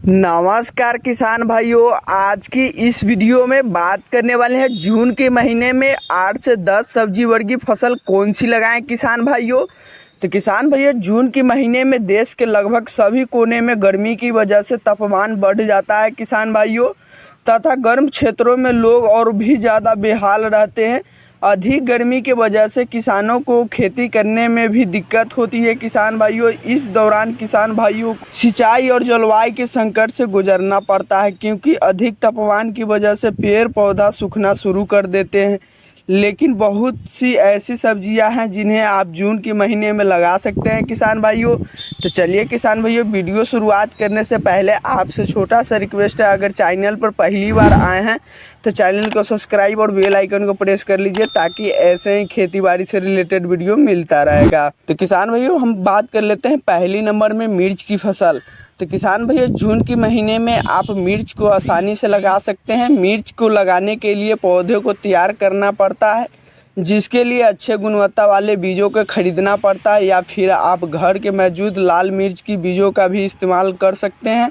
नमस्कार किसान भाइयों, आज की इस वीडियो में बात करने वाले हैं जून के महीने में 8 से 10 सब्जी वर्गीय फसल कौन सी लगाएं किसान भाइयों। तो किसान भैया, जून के महीने में देश के लगभग सभी कोने में गर्मी की वजह से तापमान बढ़ जाता है किसान भाइयों, तथा गर्म क्षेत्रों में लोग और भी ज़्यादा बेहाल रहते हैं। अधिक गर्मी के वजह से किसानों को खेती करने में भी दिक्कत होती है किसान भाइयों। इस दौरान किसान भाइयों को सिंचाई और जलवायु के संकट से गुजरना पड़ता है, क्योंकि अधिक तापमान की वजह से पेड़ पौधा सूखना शुरू कर देते हैं। लेकिन बहुत सी ऐसी सब्जियां हैं जिन्हें आप जून के महीने में लगा सकते हैं किसान भाइयों। तो चलिए किसान भाइयों, वीडियो शुरुआत करने से पहले आपसे छोटा सा रिक्वेस्ट है, अगर चैनल पर पहली बार आए हैं तो चैनल को सब्सक्राइब और बेल आइकन को प्रेस कर लीजिए, ताकि ऐसे ही खेती बाड़ी से रिलेटेड वीडियो मिलता रहेगा। तो किसान भाइयों, हम बात कर लेते हैं पहली नंबर में मिर्च की फसल। तो किसान भैया, जून के महीने में आप मिर्च को आसानी से लगा सकते हैं। मिर्च को लगाने के लिए पौधे को तैयार करना पड़ता है, जिसके लिए अच्छे गुणवत्ता वाले बीजों को खरीदना पड़ता है, या फिर आप घर के मौजूद लाल मिर्च की बीजों का भी इस्तेमाल कर सकते हैं।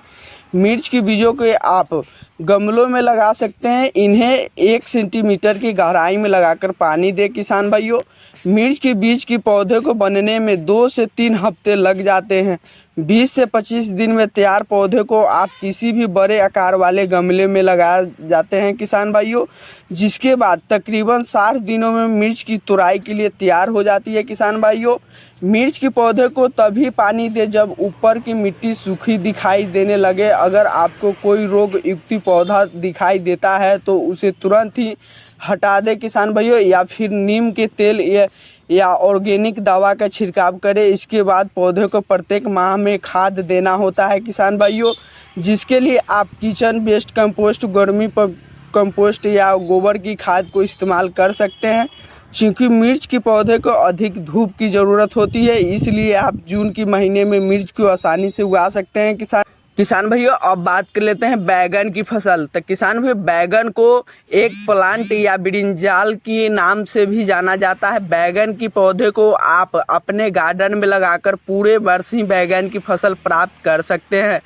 मिर्च की बीजों को आप गमलों में लगा सकते हैं। इन्हें 1 सेंटीमीटर की गहराई में लगाकर पानी दें किसान भाइयों। मिर्च के बीज की पौधे को बनने में 2 से 3 हफ्ते लग जाते हैं। 20 से 25 दिन में तैयार पौधे को आप किसी भी बड़े आकार वाले गमले में लगा जाते हैं किसान भाइयों, जिसके बाद तकरीबन 60 दिनों में मिर्च की तुड़ाई के लिए तैयार हो जाती है किसान भाइयों। मिर्च के पौधे को तभी पानी दें जब ऊपर की मिट्टी सूखी दिखाई देने लगे। अगर आपको कोई रोग युक्त पौधा दिखाई देता है तो उसे तुरंत ही हटा दें किसान भाइयों, या फिर नीम के तेल या ऑर्गेनिक दवा का छिड़काव करें। इसके बाद पौधे को प्रत्येक माह में खाद देना होता है किसान भाइयों, जिसके लिए आप किचन वेस्ट कंपोस्ट, गर्मी पर कंपोस्ट या गोबर की खाद को इस्तेमाल कर सकते हैं। क्योंकि मिर्च के पौधे को अधिक धूप की ज़रूरत होती है, इसलिए आप जून के महीने में मिर्च को आसानी से उगा सकते हैं किसान भाइयों। अब बात कर लेते हैं बैगन की फसल। तो किसान भाई, बैगन को एक प्लांट या ब्रिंजाल के नाम से भी जाना जाता है। बैगन की पौधे को आप अपने गार्डन में लगाकर पूरे वर्ष ही बैगन की फसल प्राप्त कर सकते हैं।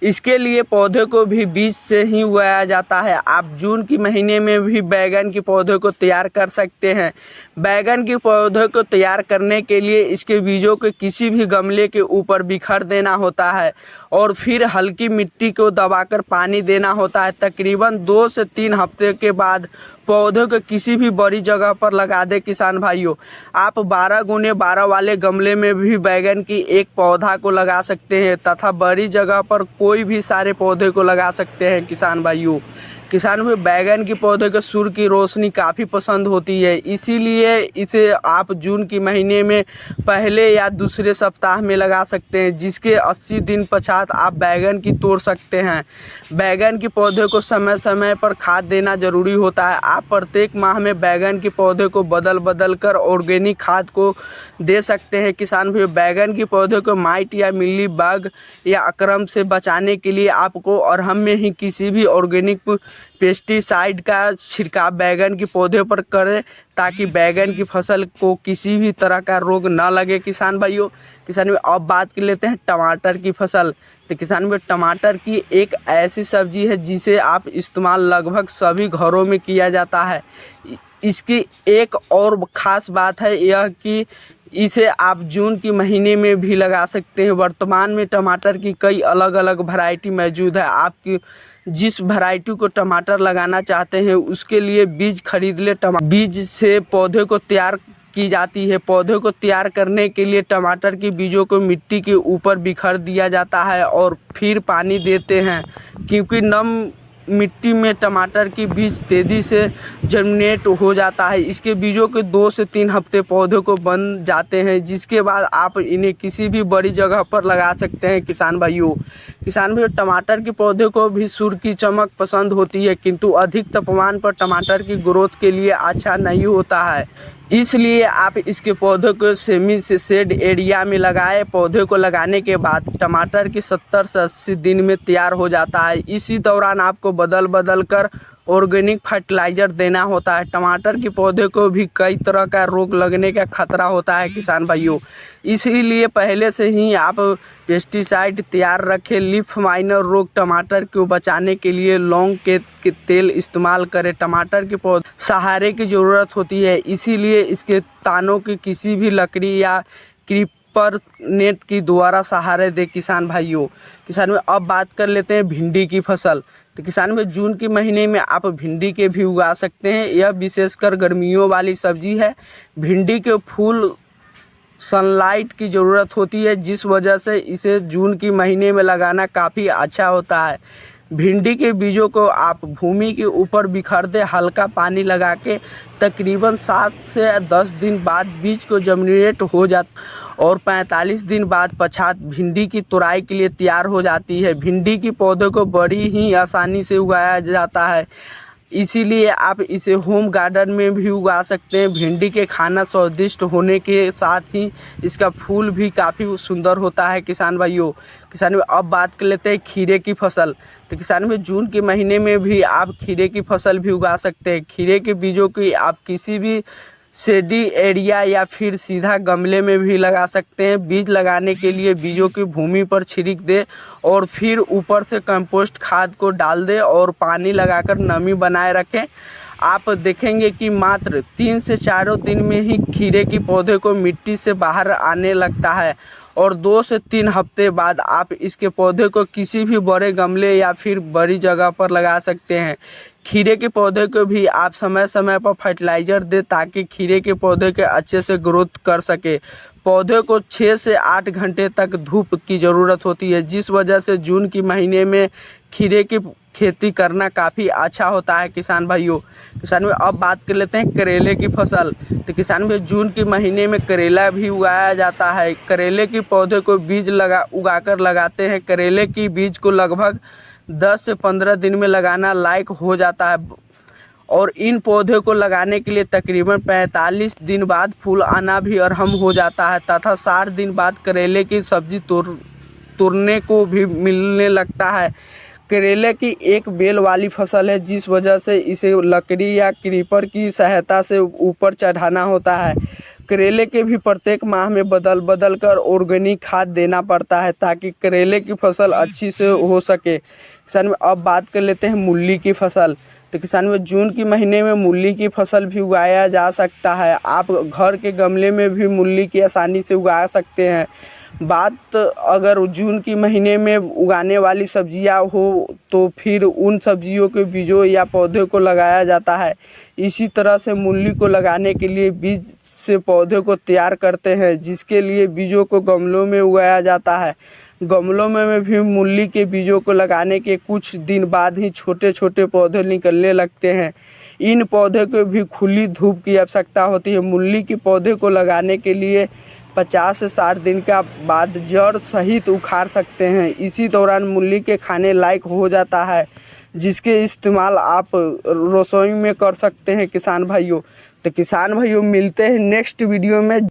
इसके लिए पौधे को भी बीज से ही उगाया जाता है। आप जून के महीने में भी बैगन के पौधे को तैयार कर सकते हैं। बैगन के पौधे को तैयार करने के लिए इसके बीजों को किसी भी गमले के ऊपर बिखर देना होता है, और फिर हल्की मिट्टी को दबाकर पानी देना होता है। तकरीबन 2 से 3 हफ्ते के बाद पौधे को किसी भी बड़ी जगह पर लगा दे किसान भाइयों। आप 12 गुने 12 वाले गमले में भी बैगन की एक पौधा को लगा सकते हैं, तथा बड़ी जगह पर कोई भी सारे पौधे को लगा सकते हैं किसान भाइयों। किसान भाई, बैगन के पौधे को सूर्य की रोशनी काफ़ी पसंद होती है, इसीलिए इसे आप जून के महीने में पहले या दूसरे सप्ताह में लगा सकते हैं, जिसके 80 दिन पश्चात आप बैगन की तोड़ सकते हैं। बैगन के पौधे को समय समय पर खाद देना जरूरी होता है। आप प्रत्येक माह में बैगन के पौधे को बदल कर ऑर्गेनिक खाद को दे सकते हैं किसान भाई। बैगन के पौधे को माइट या मिली बग या अक्रम से बचाने के लिए आपको अरहम में ही किसी भी ऑर्गेनिक पेस्टिसाइड का छिड़काव बैगन के पौधे पर करें, ताकि बैगन की फसल को किसी भी तरह का रोग न लगे किसान भाइयों। किसान भाई, अब बात कर लेते हैं टमाटर की फसल। तो किसान भाई, टमाटर की एक ऐसी सब्जी है जिसे आप इस्तेमाल लगभग सभी घरों में किया जाता है। इसकी एक और ख़ास बात है यह कि इसे आप जून के महीने में भी लगा सकते हैं। वर्तमान में टमाटर की कई अलग अलग वैरायटी मौजूद है। आपकी जिस वैरायटी को टमाटर लगाना चाहते हैं उसके लिए बीज खरीद ले। बीज से पौधे को तैयार की जाती है। पौधे को तैयार करने के लिए टमाटर के बीजों को मिट्टी के ऊपर बिखर दिया जाता है और फिर पानी देते हैं, क्योंकि नम मिट्टी में टमाटर की बीज तेज़ी से जर्मिनेट हो जाता है। इसके बीजों के 2 से 3 हफ्ते पौधे को बन जाते हैं, जिसके बाद आप इन्हें किसी भी बड़ी जगह पर लगा सकते हैं किसान भाइयों। किसान भाइयों, टमाटर के पौधे को भी सूर्य की चमक पसंद होती है, किंतु अधिक तापमान पर टमाटर की ग्रोथ के लिए अच्छा नहीं होता है। इसलिए आप इसके पौधे को सेमी से शेड एरिया में लगाएं। पौधे को लगाने के बाद टमाटर की 70 से 80 दिन में तैयार हो जाता है। इसी दौरान आपको बदल बदल कर ऑर्गेनिक फर्टिलाइज़र देना होता है। टमाटर के पौधे को भी कई तरह का रोग लगने का खतरा होता है किसान भाइयों, इसीलिए पहले से ही आप पेस्टिसाइड तैयार रखें। लीफ माइनर रोग टमाटर को बचाने के लिए लौंग के तेल इस्तेमाल करें। टमाटर के पौधे सहारे की ज़रूरत होती है, इसीलिए इसके तानों की किसी भी लकड़ी या क्रीपर नेट की द्वारा सहारे दे किसान भाइयों। किसान में अब बात कर लेते हैं भिंडी की फसल। तो किसान में जून के महीने में आप भिंडी के भी उगा सकते हैं। यह विशेषकर गर्मियों वाली सब्जी है। भिंडी के फूल सनलाइट की ज़रूरत होती है, जिस वजह से इसे जून के महीने में लगाना काफ़ी अच्छा होता है। भिंडी के बीजों को आप भूमि के ऊपर बिखेर दें, हल्का पानी लगा के। तकरीबन 7 से 10 दिन बाद बीज को जर्मिनेट हो जाता और 45 दिन बाद पछात भिंडी की तुड़ाई के लिए तैयार हो जाती है। भिंडी के पौधे को बड़ी ही आसानी से उगाया जाता है, इसीलिए आप इसे होम गार्डन में भी उगा सकते हैं। भिंडी के खाना स्वादिष्ट होने के साथ ही इसका फूल भी काफ़ी सुंदर होता है किसान भाइयों। किसान में अब बात कर लेते हैं खीरे की फसल। तो किसान में जून के महीने में भी आप खीरे की फसल भी उगा सकते हैं। खीरे के बीजों की आप किसी भी शेडी एरिया या फिर सीधा गमले में भी लगा सकते हैं। बीज लगाने के लिए बीजों की भूमि पर छिड़क दें और फिर ऊपर से कंपोस्ट खाद को डाल दें और पानी लगाकर नमी बनाए रखें। आप देखेंगे कि मात्र 3 से 4 दिन में ही खीरे के पौधे को मिट्टी से बाहर आने लगता है और 2 से 3 हफ्ते बाद आप इसके पौधे को किसी भी बड़े गमले या फिर बड़ी जगह पर लगा सकते हैं। खीरे के पौधे को भी आप समय समय पर फर्टिलाइज़र दें ताकि खीरे के पौधे के अच्छे से ग्रोथ कर सके। पौधे को 6 से 8 घंटे तक धूप की ज़रूरत होती है, जिस वजह से जून के महीने में खीरे की खेती करना काफ़ी अच्छा होता है किसान भाइयों। किसान में अब बात कर लेते हैं करेले की फसल। तो किसान में जून के महीने में करेला भी उगाया जाता है। करेले के पौधे को बीज उगाकर लगाते हैं। करेले की बीज को लगभग 10 से 15 दिन में लगाना लायक हो जाता है और इन पौधे को लगाने के लिए तकरीबन 45 दिन बाद फूल आना भी आरंभ हो जाता है तथा 60 दिन बाद करेले की सब्जी तोड़ने को भी मिलने लगता है। करेले की एक बेल वाली फसल है, जिस वजह से इसे लकड़ी या क्रीपर की सहायता से ऊपर चढ़ाना होता है। करेले के भी प्रत्येक माह में बदल कर ऑर्गेनिक खाद देना पड़ता है ताकि करेले की फसल अच्छी से हो सके। किसान में अब बात कर लेते हैं मूली की फसल। तो किसान में जून के महीने में मूली की फसल भी उगाया जा सकता है। आप घर के गमले में भी मूली की आसानी से उगा सकते हैं। बात अगर जून के महीने में उगाने वाली सब्जियां हो तो फिर उन सब्जियों के बीजों या पौधे को लगाया जाता है। इसी तरह से मूली को लगाने के लिए बीज से पौधे को तैयार करते हैं, जिसके लिए बीजों को गमलों में उगाया जाता है। गमलों में भी मूली के बीजों को लगाने के कुछ दिन बाद ही छोटे छोटे पौधे निकलने लगते हैं। इन पौधे को भी खुली धूप की आवश्यकता होती है। मूली के पौधे को लगाने के लिए 50 से 60 दिन का बाद जड़ सहित उखाड़ सकते हैं। इसी दौरान मूली के खाने लायक हो जाता है, जिसके इस्तेमाल आप रसोई में कर सकते हैं किसान भाइयों। तो किसान भाइयों मिलते हैं नेक्स्ट वीडियो में।